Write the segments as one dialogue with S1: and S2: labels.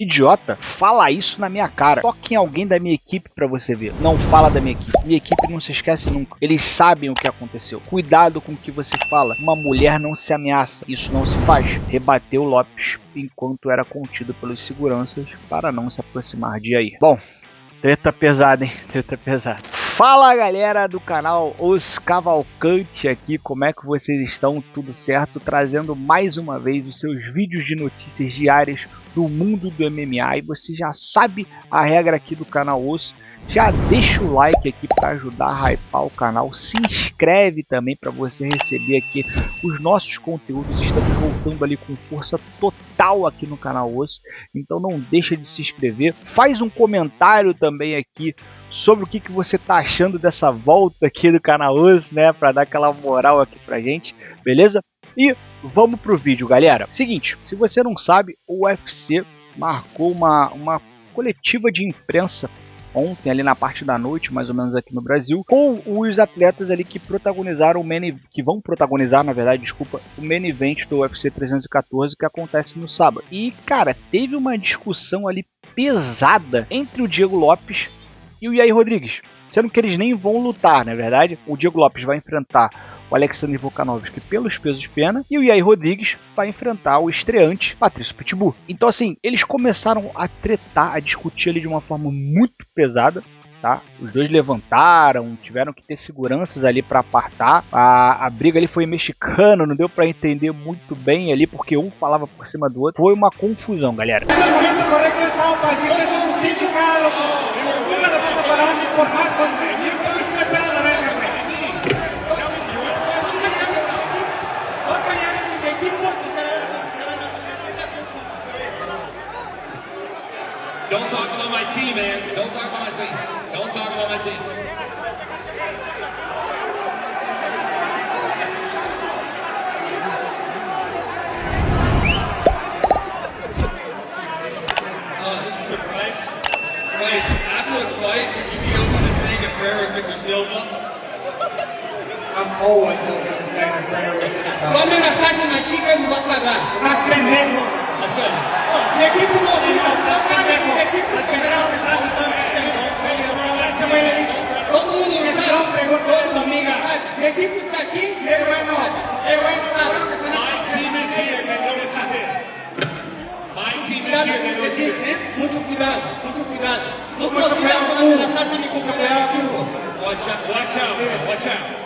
S1: Idiota, fala isso na minha cara. Toque em alguém da minha equipe pra você ver. Não fala da minha equipe. Minha equipe não se esquece nunca. Eles sabem o que aconteceu. Cuidado com o que você fala. Uma mulher não se ameaça. Isso não se faz. Rebateu Lopes enquanto era contido pelos seguranças para não se aproximar de Jair. Bom, treta pesada, hein? Treta pesada. Fala galera do canal Os Cavalcante aqui, como é que vocês estão? Tudo certo? Trazendo mais uma vez os seus vídeos de notícias diárias do mundo do MMA. E você já sabe a regra aqui do canal Os. Já deixa o like aqui para ajudar a hypar o canal. Se inscreve também para você receber aqui os nossos conteúdos. Estamos voltando ali com força total aqui no canal Os. Então não deixa de se inscrever. Faz um comentário também aqui sobre o que você tá achando dessa volta aqui do canal Os, né, para dar aquela moral aqui pra gente, beleza? E vamos pro vídeo, galera. Seguinte, se você não sabe, o UFC marcou uma coletiva de imprensa ontem, ali na parte da noite, mais ou menos aqui no Brasil, com os atletas ali que protagonizaram que vão protagonizar, na verdade, desculpa, o main event do UFC 314 que acontece no sábado. E, cara, teve uma discussão ali pesada entre o Diego Lopes e o Jair Rodrigues, sendo que eles nem vão lutar, na verdade. O Diego Lopes vai enfrentar o Alexander Volkanovski pelos pesos de pena e o Jair Rodrigues vai enfrentar o estreante Patrício Pitbull. Então assim, eles começaram a tretar, a discutir ali de uma forma muito pesada, tá? Os dois levantaram, tiveram que ter seguranças ali para apartar. A briga ali foi mexicana, não deu para entender muito bem ali, porque um falava por cima do outro. Foi uma confusão, galera.
S2: Don't talk about my team, man. Don't talk about my team. Don't talk about my team. This is a surprise. Guys, after the fight, would you be open to saying a prayer with Mr. Silva?
S3: I'm always open to saying a prayer with Mr.
S2: Vamos na faixa na chica e não vai pagar.
S3: Mas pendejo.
S2: Se equipo no todo mundo me sabe, preguntou amiga. Mi equipo está aquí, es bueno. My team is here, they know what you did. My team is here, they know what you did. Mucho cuidado, mucho cuidado. No se olvida cuando la fase mi compañero. Watch out, watch out, watch out.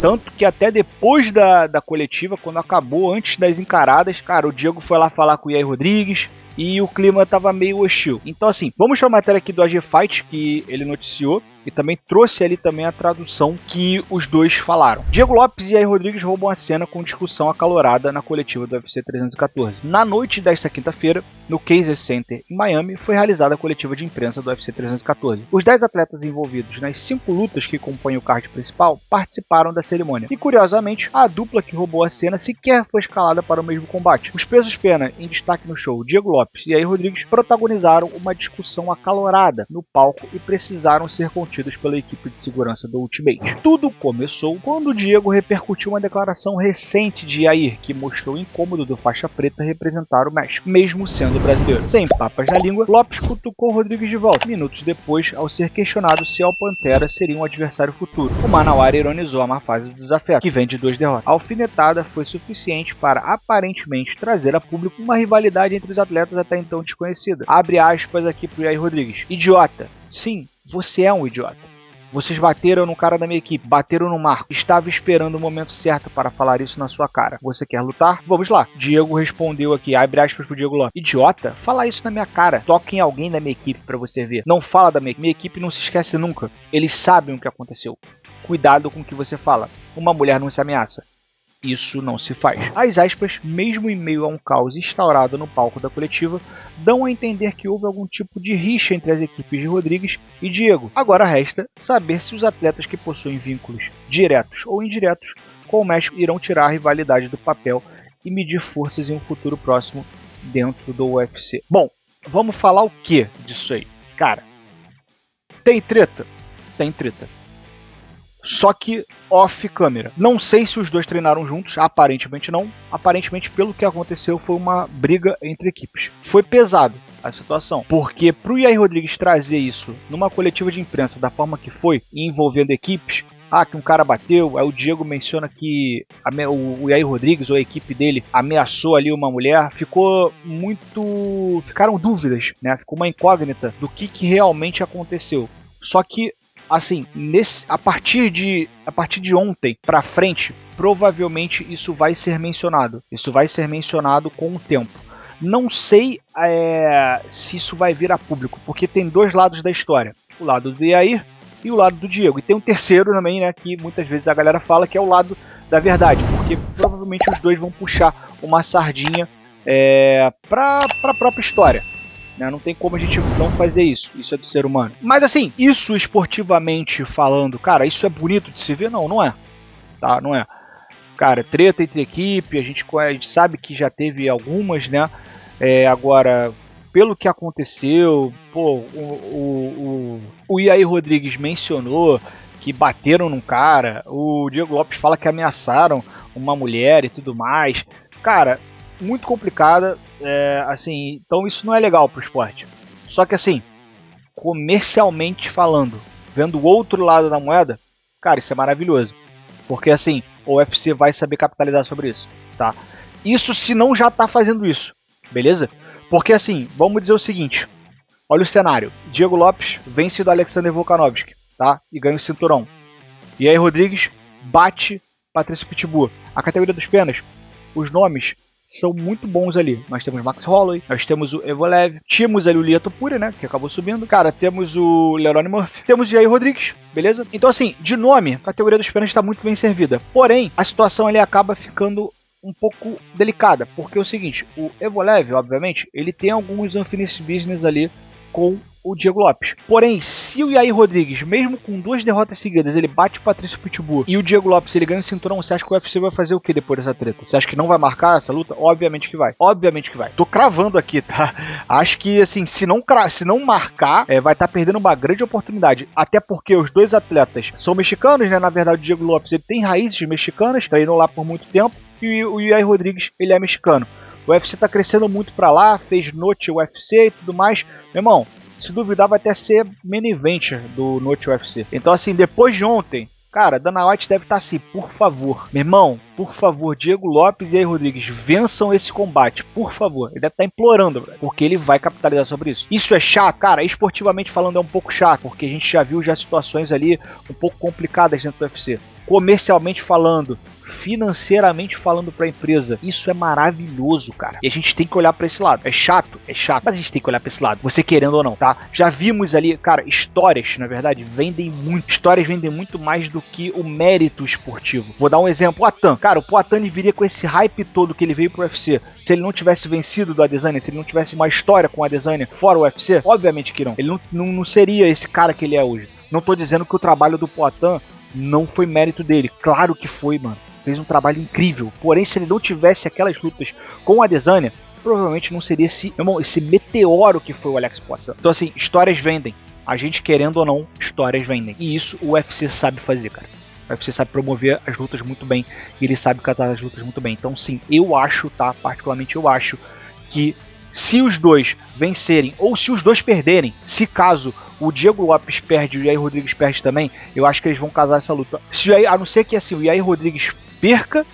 S1: Tanto que até depois da coletiva, quando acabou, antes das encaradas, cara, o Diego foi lá falar com o Jair Rodrigues e o clima tava meio hostil. Então assim, vamos para a matéria aqui do AG Fight que ele noticiou e também trouxe ali também a tradução que os dois falaram. Diego Lopes e Jair Rodrigues roubam a cena com discussão acalorada na coletiva do UFC 314. Na noite desta quinta-feira, no Caesars Center em Miami, foi realizada a coletiva de imprensa do UFC 314. Os 10 atletas envolvidos nas 5 lutas que compõem o card principal participaram da cerimônia. E curiosamente, a dupla que roubou a cena sequer foi escalada para o mesmo combate. Os pesos pena em destaque no show, Diego Lopes e Jair Rodrigues protagonizaram uma discussão acalorada no palco e precisaram ser contidos pela equipe de segurança do Ultimate. Tudo começou quando o Diego repercutiu uma declaração recente de Jair, que mostrou o incômodo do faixa preta representar o México, mesmo sendo brasileiro. Sem papas na língua, Lopes cutucou Rodrigues de volta. Minutos depois, ao ser questionado se Al Pantera seria um adversário futuro, o Manauara ironizou a má fase do desafeto, que vem de 2 derrotas. A alfinetada foi suficiente para, aparentemente, trazer a público uma rivalidade entre os atletas até então desconhecida. Abre aspas aqui pro Jair Rodrigues. Idiota. Sim, você é um idiota. Vocês bateram no cara da minha equipe, bateram no Marco. Estava esperando o momento certo para falar isso na sua cara. Você quer lutar? Vamos lá. Diego respondeu aqui, abre aspas pro Diego Lopes. Idiota? Fala isso na minha cara. Toque em alguém da minha equipe para você ver. Não fala da minha equipe, não se esquece nunca. Eles sabem o que aconteceu. Cuidado com o que você fala. Uma mulher não se ameaça. Isso não se faz. As aspas, mesmo em meio a um caos instaurado no palco da coletiva, dão a entender que houve algum tipo de rixa entre as equipes de Rodrigues e Diego. Agora resta saber se os atletas que possuem vínculos diretos ou indiretos com o México irão tirar a rivalidade do papel e medir forças em um futuro próximo dentro do UFC. Bom, vamos falar o que disso aí? Cara, tem treta? Tem treta. só que off câmera. Não sei se os dois treinaram juntos, aparentemente não. Aparentemente, pelo que aconteceu, foi uma briga entre equipes. Foi pesado a situação, porque pro Yair Rodrigues trazer isso numa coletiva de imprensa da forma que foi, envolvendo equipes, que um cara bateu, aí o Diego menciona que o Yair Rodrigues ou a equipe dele ameaçou ali uma mulher, ficaram dúvidas, né? Ficou uma incógnita do que realmente aconteceu. Só que, assim, a partir de ontem pra frente, provavelmente isso vai ser mencionado. Isso vai ser mencionado com o tempo. Não sei se isso vai vir a público, porque tem dois lados da história. O lado do Yair e o lado do Diego. E tem um terceiro também, né, que muitas vezes a galera fala que é o lado da verdade, porque provavelmente os dois vão puxar uma sardinha pra própria história. Né? Não tem como a gente não fazer isso. Isso é do ser humano. Mas assim, isso esportivamente falando, cara, isso é bonito de se ver? Não, não é. Tá? Não é. Cara, treta entre equipe, a gente sabe que já teve algumas, né? Agora, pelo que aconteceu, pô, o Yair Rodrigues mencionou que bateram num cara, o Diego Lopes fala que ameaçaram uma mulher e tudo mais. Cara, muito complicada, assim, então isso não é legal pro esporte. Só que assim, comercialmente falando, vendo o outro lado da moeda, cara, isso é maravilhoso. Porque assim, o UFC vai saber capitalizar sobre isso, tá? Isso se não já tá fazendo isso, beleza? Porque assim, vamos dizer o seguinte, olha o cenário, Diego Lopes vence do Alexander Volkanovski, tá? E ganha o cinturão. E aí Rodrigues bate Patrício Pitbull. A categoria dos penas, os nomes são muito bons ali. Nós temos Max Holloway, nós temos o Evloev, tínhamos ali o Lia Topuria, né, que acabou subindo. Cara, temos o Lerone Murphy, temos o Yair Rodrigues, beleza? Então assim, de nome, a categoria dos penas está muito bem servida. Porém, a situação ali acaba ficando um pouco delicada, porque é o seguinte, o Evloev, obviamente, ele tem alguns unfinished business ali com o Diego Lopes. Porém, se o Yair Rodrigues, mesmo com 2 derrotas seguidas, ele bate o Patrício Pitbull e o Diego Lopes ele ganha o cinturão, você acha que o UFC vai fazer o que depois dessa treta? Você acha que não vai marcar essa luta? Obviamente que vai. Obviamente que vai. Tô cravando aqui, tá? Acho que, assim, se não marcar, vai estar perdendo uma grande oportunidade. Até porque os dois atletas são mexicanos, né? Na verdade, o Diego Lopes ele tem raízes mexicanas, treinou lá por muito tempo, e o Yair Rodrigues ele é mexicano. O UFC tá crescendo muito pra lá, fez Noite UFC e tudo mais. Meu irmão, se duvidar vai até ser main event do Noite UFC. Então assim, depois de ontem, cara, Dana White deve estar assim, por favor, meu irmão, por favor, Diego Lopes e aí Rodrigues, vençam esse combate, por favor. Ele deve estar implorando, porque ele vai capitalizar sobre isso. Isso é chato, cara, esportivamente falando é um pouco chato, porque a gente já viu situações ali um pouco complicadas dentro do UFC. Comercialmente falando, financeiramente falando pra empresa, isso é maravilhoso, cara. E a gente tem que olhar pra esse lado. É chato, mas a gente tem que olhar pra esse lado, você querendo ou não, tá? Já vimos ali, cara, histórias, na verdade, vendem muito. Histórias vendem muito mais do que o mérito esportivo. Vou dar um exemplo, o Atan. Cara, o Poatan viria com esse hype todo que ele veio pro UFC. Se ele não tivesse vencido do Adesanya, se ele não tivesse uma história com o Adesanya fora o UFC, obviamente que não. Ele não seria esse cara que ele é hoje. Não tô dizendo que o trabalho do Poatan não foi mérito dele. Claro que foi, mano. Fez um trabalho incrível. Porém, se ele não tivesse aquelas lutas com o Adesanya, provavelmente não seria esse meteoro que foi o Alex Poatan. Então assim, histórias vendem. A gente querendo ou não, histórias vendem. E isso o UFC sabe fazer, cara. O UFC sabe promover as lutas muito bem. E ele sabe casar as lutas muito bem. Então sim, eu acho, tá? Particularmente eu acho que se os dois vencerem, ou se os dois perderem, se caso o Diego Lopes perde e o Yair Rodrigues perde também, eu acho que eles vão casar essa luta. A não ser que assim, o Yair Rodrigues perca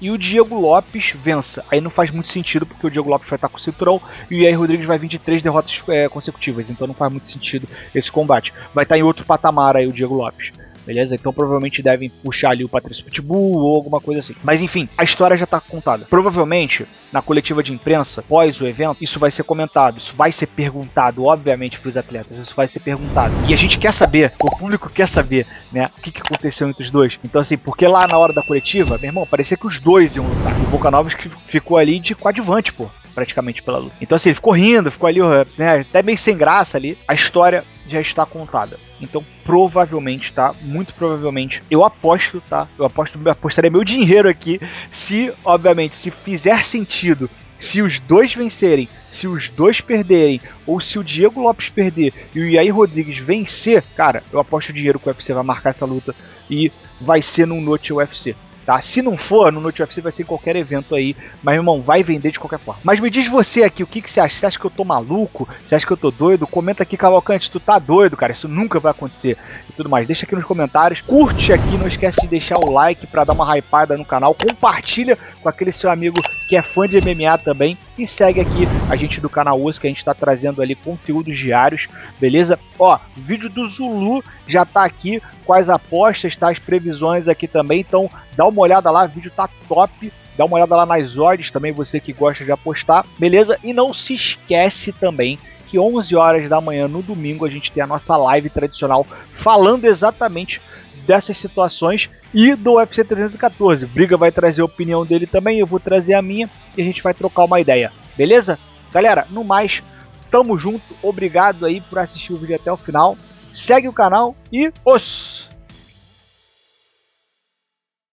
S1: e o Diego Lopes vença. Aí não faz muito sentido, porque o Diego Lopes vai estar com o cinturão e o Yair Rodrigues vai vir de 3 derrotas consecutivas. Então não faz muito sentido esse combate. Vai estar em outro patamar aí o Diego Lopes. Beleza? Então provavelmente devem puxar ali o Patrício Pitbull ou alguma coisa assim. Mas enfim, a história já está contada. Provavelmente, na coletiva de imprensa, após o evento, isso vai ser comentado, isso vai ser perguntado, obviamente, para os atletas. Isso vai ser perguntado. E a gente quer saber, o público quer saber, né, o que aconteceu entre os dois. Então assim, porque lá na hora da coletiva, meu irmão, parecia que os dois iam lutar. O Volkanovski ficou ali de coadjuvante, pô, praticamente pela luta. Então assim, ele ficou rindo, ficou ali, né, até meio sem graça ali. A história já está contada. Então, provavelmente, tá? Muito provavelmente, eu aposto, tá? Eu apostaria meu dinheiro aqui se, obviamente, se fizer sentido Se os dois vencerem, se os dois perderem, ou se o Diego Lopes perder e o Yair Rodrigues vencer, cara, eu aposto dinheiro que o UFC vai marcar essa luta e vai ser num Noite UFC. Tá? Se não for, no Noite UFC vai ser em qualquer evento aí, mas, meu irmão, vai vender de qualquer forma. Mas me diz você aqui, o que você acha? Você acha que eu tô maluco? Você acha que eu tô doido? Comenta aqui, Cavalcante, tu tá doido, cara, isso nunca vai acontecer e tudo mais. Deixa aqui nos comentários, curte aqui, não esquece de deixar o like pra dar uma hypada no canal, compartilha com aquele seu amigo que é fã de MMA também e segue aqui a gente do canal Osso, que a gente tá trazendo ali conteúdos diários, beleza? Ó, o vídeo do Zulu já tá aqui com as apostas, tá? As previsões aqui também, então dá uma olhada lá, o vídeo tá top. Dá uma olhada lá nas odds também, você que gosta de apostar, beleza? E não se esquece também que 11 horas da manhã no domingo a gente tem a nossa live tradicional falando exatamente dessas situações e do UFC 314. O Briga vai trazer a opinião dele também, eu vou trazer a minha e a gente vai trocar uma ideia, beleza? Galera, no mais, tamo junto, obrigado aí por assistir o vídeo até o final, segue o canal e os